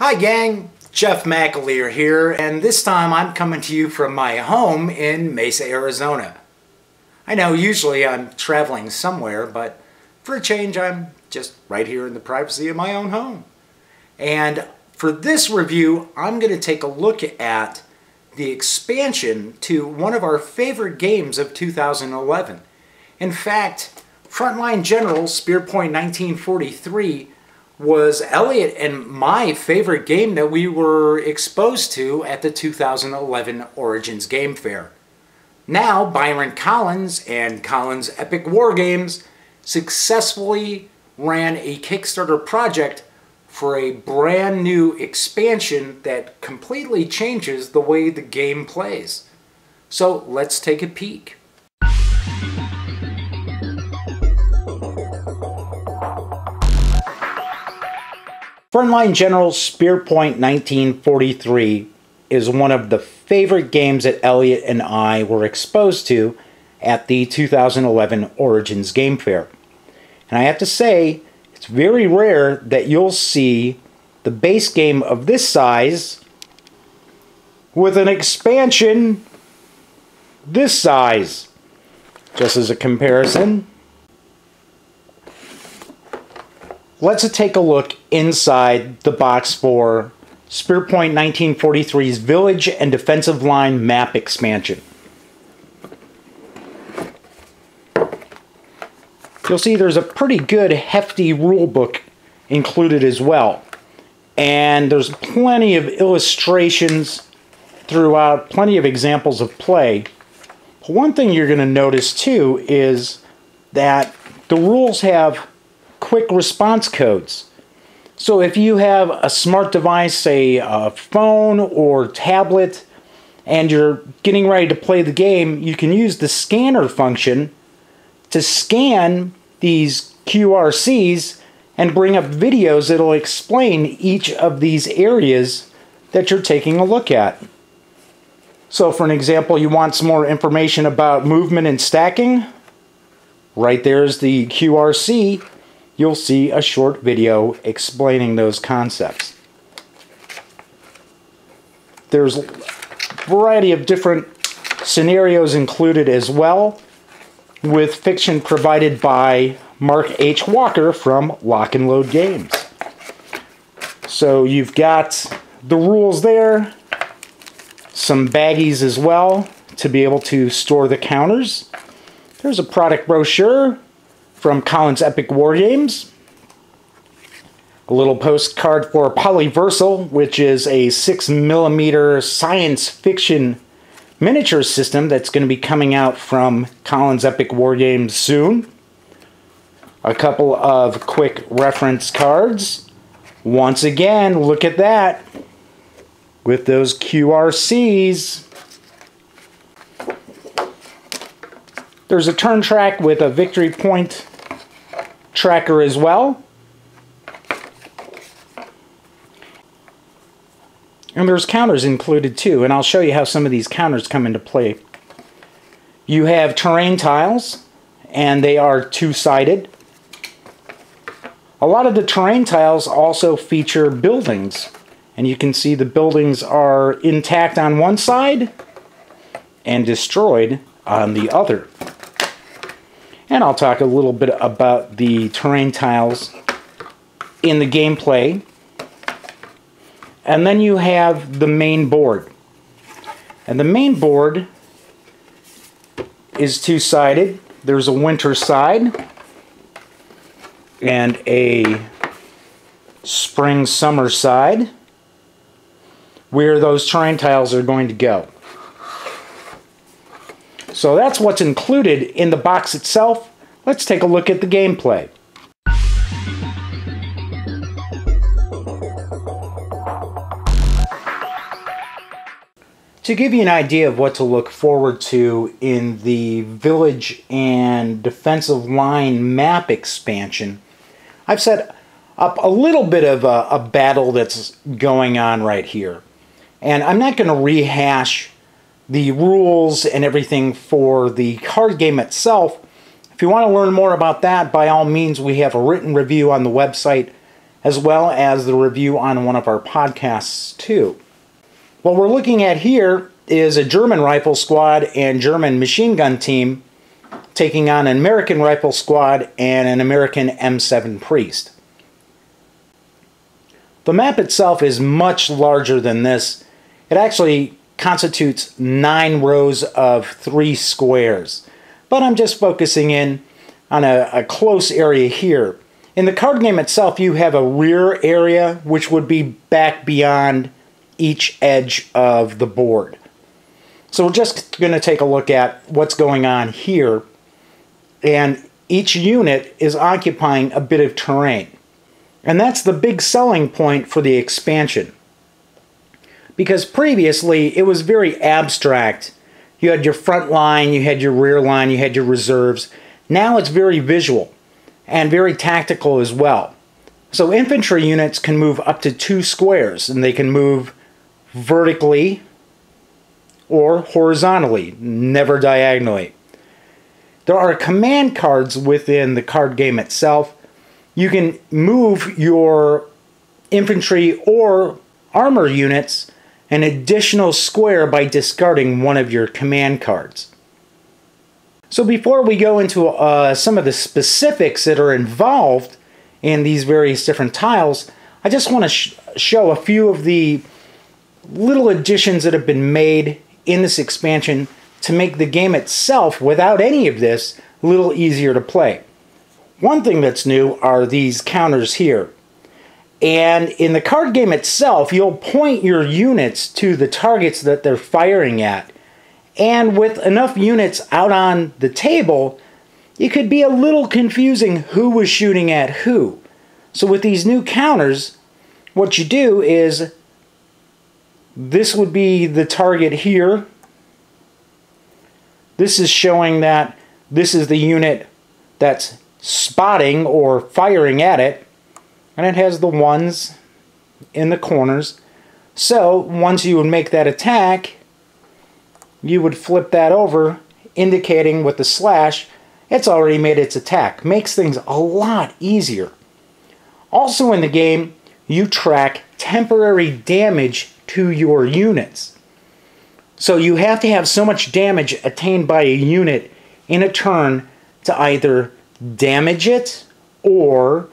Hi gang, Jeff McAleer here, and this time I'm coming to you from my home in Mesa, Arizona. I know usually I'm traveling somewhere, but for a change I'm just right here in the privacy of my own home. And for this review, I'm going to take a look at the expansion to one of our favorite games of 2011. In fact, Frontline General, Spearpoint 1943 was Elliot and my favorite game that we were exposed to at the 2011 Origins Game Fair. Now, Byron Collins and Collins Epic Wargames successfully ran a Kickstarter project for a brand new expansion that completely changes the way the game plays. So let's take a peek. Frontline General Spearpoint 1943 is one of the favorite games that Elliot and I were exposed to at the 2011 Origins Game Fair. And I have to say, it's very rare that you'll see the base game of this size with an expansion this size. Just as a comparison, let's take a look inside the box for Spearpoint 1943's Village and Defensive Line map expansion. You'll see there's a pretty good hefty rule book included as well. And there's plenty of illustrations throughout, plenty of examples of play. But one thing you're going to notice too is that the rules have quick response codes. So if you have a smart device, say a phone or tablet, and you're getting ready to play the game, you can use the scanner function to scan these QRCs and bring up videos that'll explain each of these areas that you're taking a look at. So for an example, you want some more information about movement and stacking? Right there's the QRC. You'll see a short video explaining those concepts. There's a variety of different scenarios included as well, with fiction provided by Mark H. Walker from Lock and Load Games. So you've got the rules there, some baggies as well to be able to store the counters. There's a product brochure from Collins Epic Wargames. A little postcard for Polyversal, which is a 6mm science fiction miniature system that's going to be coming out from Collins Epic Wargames soon. A couple of quick reference cards. Once again, look at that with those QRCs. There's a turn track with a victory point tracker as well. And there's counters included too, and I'll show you how some of these counters come into play. You have terrain tiles, and they are two-sided. A lot of the terrain tiles also feature buildings, and you can see the buildings are intact on one side and destroyed on the other. And I'll talk a little bit about the terrain tiles in the gameplay. And then you have the main board. And the main board is two-sided. There's a winter side and a spring-summer side where those terrain tiles are going to go. So that's what's included in the box itself. Let's take a look at the gameplay. To give you an idea of what to look forward to in the Village and Defensive Line map expansion, I've set up a little bit of a battle that's going on right here. And I'm not going to rehash the rules and everything for the card game itself. If you want to learn more about that, by all means, we have a written review on the website as well as the review on one of our podcasts too. What we're looking at here is a German rifle squad and German machine gun team taking on an American rifle squad and an American M7 Priest. The map itself is much larger than this. It actually constitutes 9 rows of 3 squares. But I'm just focusing in on a close area here. In the card game itself, you have a rear area which would be back beyond each edge of the board. So we're just going to take a look at what's going on here. And each unit is occupying a bit of terrain. And that's the big selling point for the expansion. Because previously it was very abstract. You had your front line, you had your rear line, you had your reserves. Now it's very visual and very tactical as well. So infantry units can move up to 2 squares, and they can move vertically or horizontally, never diagonally. There are command cards within the card game itself. You can move your infantry or armor units an additional square by discarding one of your command cards. So before we go into some of the specifics that are involved in these various different tiles, I just want to show a few of the little additions that have been made in this expansion to make the game itself, without any of this, a little easier to play. One thing that's new are these counters here. And in the card game itself, you'll point your units to the targets that they're firing at. And with enough units out on the table, it could be a little confusing who was shooting at who. So with these new counters, what you do is, this would be the target here. This is showing that this is the unit that's spotting or firing at it. And it has the ones in the corners. So once you would make that attack, you would flip that over, indicating with the slash, it's already made its attack. Makes things a lot easier. Also in the game, you track temporary damage to your units. So you have to have so much damage attained by a unit in a turn to either damage it or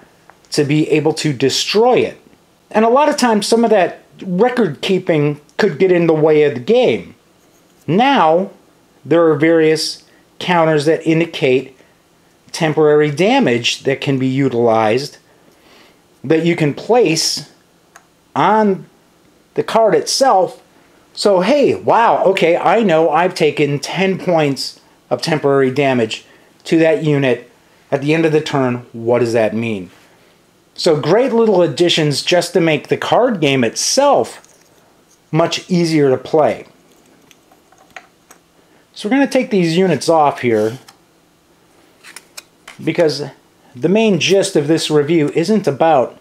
to be able to destroy it. And a lot of times some of that record keeping could get in the way of the game. Now there are various counters that indicate temporary damage that can be utilized that you can place on the card itself. So hey, wow, okay, I know I've taken 10 points of temporary damage to that unit at the end of the turn. What does that mean? So great little additions just to make the card game itself much easier to play. So we're going to take these units off here because the main gist of this review isn't about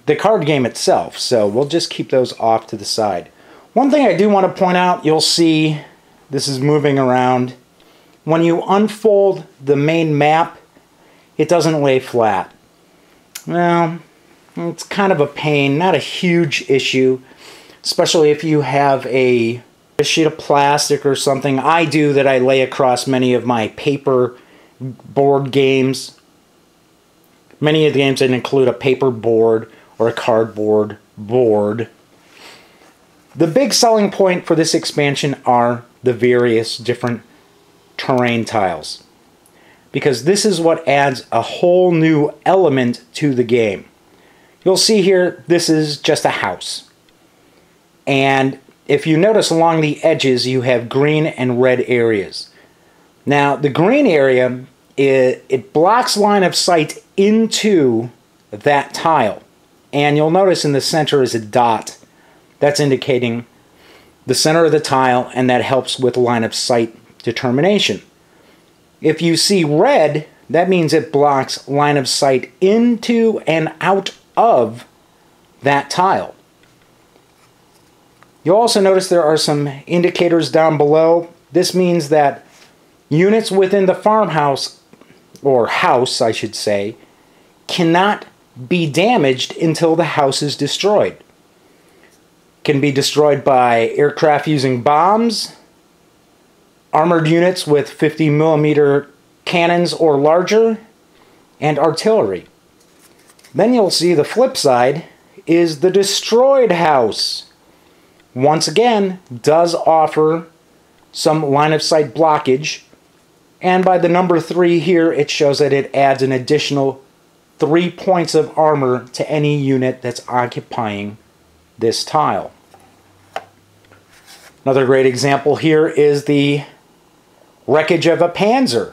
the card game itself. So we'll just keep those off to the side. One thing I do want to point out, you'll see this is moving around. When you unfold the main map, it doesn't lay flat. Well, it's kind of a pain, not a huge issue, especially if you have a sheet of plastic or something. I do that I lay across many of my paper board games. Many of the games that include a paper board or a cardboard board. The big selling point for this expansion are the various different terrain tiles, because this is what adds a whole new element to the game. You'll see here, this is just a house. And if you notice along the edges, you have green and red areas. Now, the green area, it blocks line of sight into that tile. And you'll notice in the center is a dot. That's indicating the center of the tile, and that helps with line of sight determination. If you see red, that means it blocks line of sight into and out of that tile. You'll also notice there are some indicators down below. This means that units within the farmhouse, or house I should say, cannot be damaged until the house is destroyed. Can be destroyed by aircraft using bombs, armored units with 50mm cannons or larger, and artillery. Then you'll see the flip side is the destroyed house. Once again, does offer some line of sight blockage, and by the number 3 here, it shows that it adds an additional 3 points of armor to any unit that's occupying this tile. Another great example here is the wreckage of a Panzer.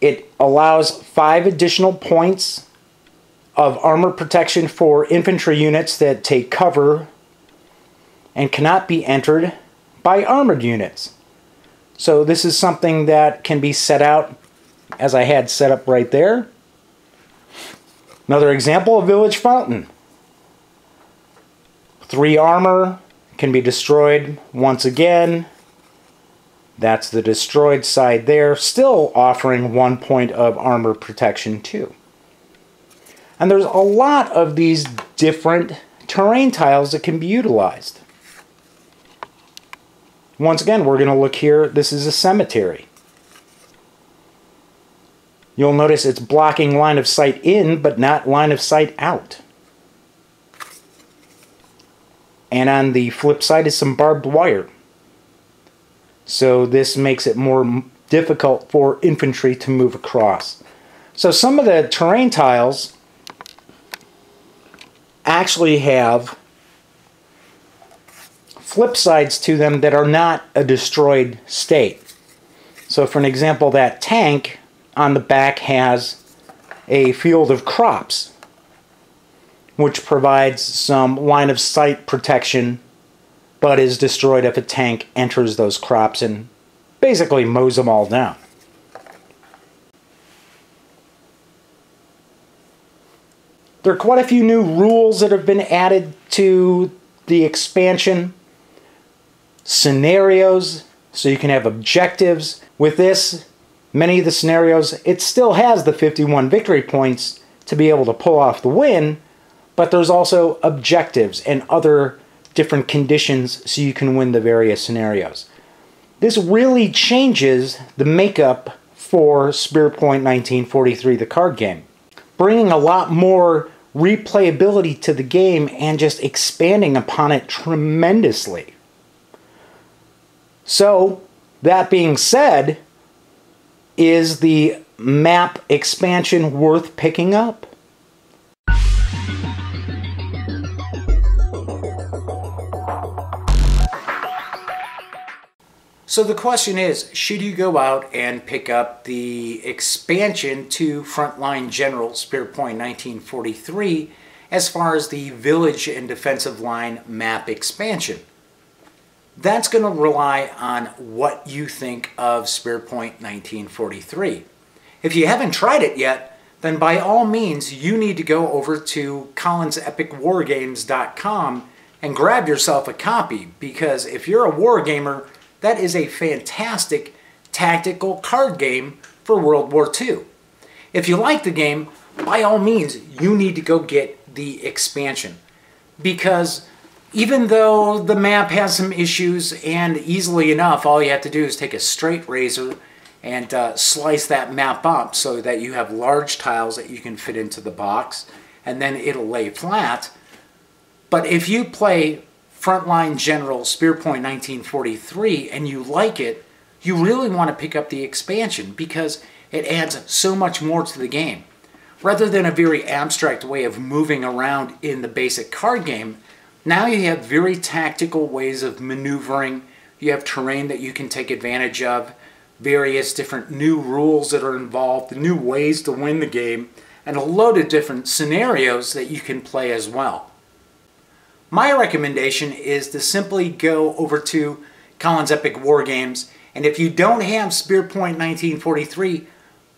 It allows 5 additional points of armor protection for infantry units that take cover and cannot be entered by armored units. So this is something that can be set out as I had set up right there. Another example, a village fountain. 3 armor, can be destroyed once again. That's the destroyed side there, still offering 1 point of armor protection too. And there's a lot of these different terrain tiles that can be utilized. Once again, we're going to look here. This is a cemetery. You'll notice it's blocking line of sight in, but not line of sight out. And on the flip side is some barbed wire. So this makes it more difficult for infantry to move across. So some of the terrain tiles actually have flip sides to them that are not a destroyed state. So for an example, that tank on the back has a field of crops, which provides some line of sight protection, but is destroyed if a tank enters those crops and basically mows them all down. There are quite a few new rules that have been added to the expansion. Scenarios, so you can have objectives. With this, many of the scenarios, it still has the 51 victory points to be able to pull off the win, but there's also objectives and other different conditions so you can win the various scenarios. This really changes the makeup for Spearpoint 1943, the card game, bringing a lot more replayability to the game and just expanding upon it tremendously. So, that being said, is the map expansion worth picking up? So the question is, should you go out and pick up the expansion to Frontline General Spearpoint 1943 as far as the Village and Defensive Line map expansion? That's going to rely on what you think of Spearpoint 1943. If you haven't tried it yet, then by all means you need to go over to collinsepicwargames.com and grab yourself a copy, because if you're a wargamer, that is a fantastic tactical card game for World War II. If you like the game, by all means, you need to go get the expansion. Because even though the map has some issues, and easily enough, all you have to do is take a straight razor and slice that map up so that you have large tiles that you can fit into the box, and then it'll lay flat. But if you play Frontline General Spearpoint 1943 and you like it, you really want to pick up the expansion because it adds so much more to the game. Rather than a very abstract way of moving around in the basic card game, now you have very tactical ways of maneuvering. You have terrain that you can take advantage of, various different new rules that are involved, new ways to win the game, and a load of different scenarios that you can play as well. My recommendation is to simply go over to Collins Epic Wargames, and if you don't have Spearpoint 1943,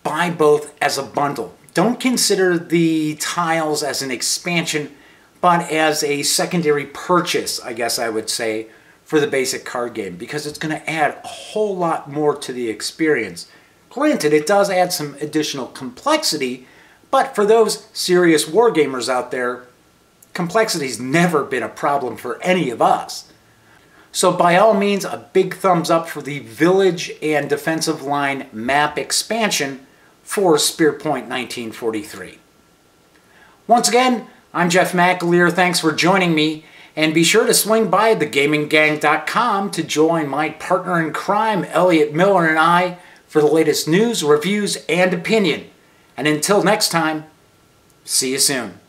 buy both as a bundle. Don't consider the tiles as an expansion, but as a secondary purchase, I guess I would say, for the basic card game, because it's going to add a whole lot more to the experience. Granted, it does add some additional complexity But for those serious wargamers out there, complexity's never been a problem for any of us. So by all means, a big thumbs up for the Village and Defensive Line map expansion for Spearpoint 1943. Once again, I'm Jeff McAleer. Thanks for joining me, and be sure to swing by thegaminggang.com to join my partner in crime, Elliot Miller, and I for the latest news, reviews, and opinion. And until next time, see you soon.